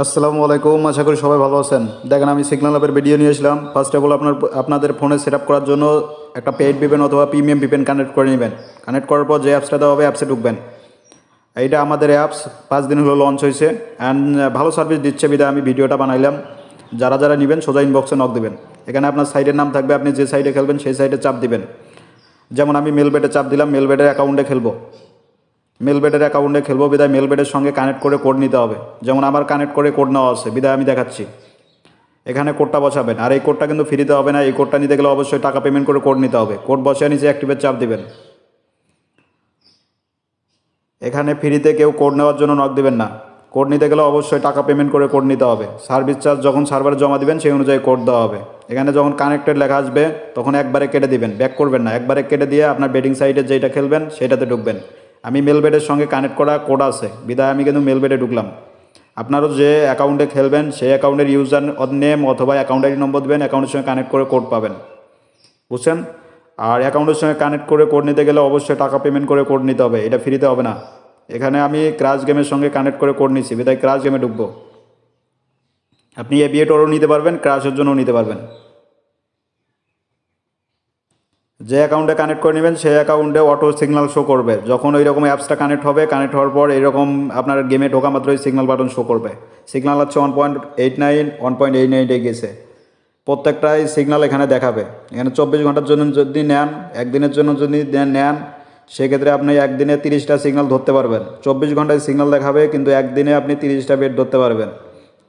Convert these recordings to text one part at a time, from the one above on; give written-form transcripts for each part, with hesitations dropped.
আসসালামু আলাইকুম, আশা করি সবাই ভালো আছেন। দেখেন, আমি সিগন্যাল অ্যাপের ভিডিও নিয়ে আসলাম। ফার্স্ট অফ অল আপনাদের ফোনে সেট আপ করার জন্য একটা পেইড ভিপেন অথবা প্রিমিয়াম ভিপেন কানেক্ট করে নেবেন। কানেক্ট করার পর যে অ্যাপসটা দেওয়া হবে অ্যাপসে ঢুকবেন। এইটা আমাদের অ্যাপস 5 দিন হলো লঞ্চ হয়েছে অ্যান্ড ভালো সার্ভিস দিচ্ছে বিধায় আমি ভিডিওটা বানাইলাম। যারা যারা নেবেন সোজা ইনবক্সে নক দিবেন। এখানে আপনার সাইটের নাম থাকবে, আপনি যে সাইটে খেলবেন সেই সাইটে চাপ দিবেন। যেমন আমি মেলবেটে চাপ দিলাম, মেলবেটের অ্যাকাউন্টে খেলবো। মেলবেটের অ্যাকাউন্টে খেলবো বিধায় মেলবেটের সঙ্গে কানেক্ট করে কোড নিতে হবে। যেমন আমার কানেক্ট করে কোড নেওয়া আছে বিধায় আমি দেখাচ্ছি। এখানে কোডটা বসাবেন, আর এই কোডটা কিন্তু ফ্রিতে হবে না। এই কোডটা নিতে গেলে অবশ্যই টাকা পেমেন্ট করে কোড নিতে হবে। কোড বসিয়ে নিচে অ্যাক্টিভেট চাপ দিবেন। এখানে ফ্রিতে কেউ কোড নেওয়ার জন্য নক দিবেন না। কোড নিতে গেলে অবশ্যই টাকা পেমেন্ট করে কোড নিতে হবে। সার্ভিস চার্জ যখন সার্ভারে জমা দিবেন সেই অনুযায়ী কোড দেওয়া হবে। এখানে যখন কানেক্টেড লেখা আসবে তখন একবারে কেটে দিবেন, ব্যাক করবেন না। একবারে কেটে দিয়ে আপনার বেটিং সাইটে যেটা খেলবেন সেটাতে ঢুকবেন। আমি মেলবেটের সঙ্গে কানেক্ট করা কোড আছে বিধায় আমি কিন্তু মেলবেটে ঢুকলাম। আপনারও যে অ্যাকাউন্টে খেলবেন সেই অ্যাকাউন্টের ইউজার নেম অথবা অ্যাকাউন্ট আইডি নম্বর দেবেন, অ্যাকাউন্টের সঙ্গে কানেক্ট করে কোড পাবেন। বুঝছেন? আর অ্যাকাউন্টের সঙ্গে কানেক্ট করে কোড নিতে গেলে অবশ্যই টাকা পেমেন্ট করে কোড নিতে হবে, এটা ফ্রিতে হবে না। এখানে আমি ক্রাশ গেমের সঙ্গে কানেক্ট করে কোড নিচ্ছি বিধায় ক্রাশ গেমে ঢুকবো। আপনি এভিয়েটরও নিতে পারবেন, ক্রাশের জন্যও নিতে পারবেন। যে অ্যাকাউন্টে কানেক্ট করে নেবেন সেই অ্যাকাউন্টে অটো সিগন্যাল শো করবে। যখন ওই রকম অ্যাপসটা কানেক্ট হবে, কানেক্ট হওয়ার পর এরকম আপনার গেমে ঢোকা মাত্রই সিগন্যাল বাটন শো করবে। সিগন্যাল হচ্ছে 1.89, 1.89 গেছে। প্রত্যেকটাই সিগন্যাল এখানে দেখাবে। এখানে 24 ঘন্টার জন্য যদি নেন, একদিনের জন্য যদি নেন সেক্ষেত্রে আপনি একদিনে 30টা সিগন্যাল ধরতে পারবেন। 24 ঘন্টায় সিগন্যাল দেখাবে কিন্তু একদিনে আপনি 30টা বেড ধরতে পারবেন।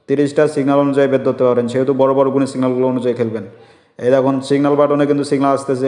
30টা সিগন্যাল অনুযায়ী বেড ধরতে পারবেন, সেহেতু বড় বড় গুণের সিগন্যালগুলো অনুযায়ী খেলবেন। এই দেখুন সিগন্যাল বাটনে কিন্তু সিগন্যাল আসতেছে।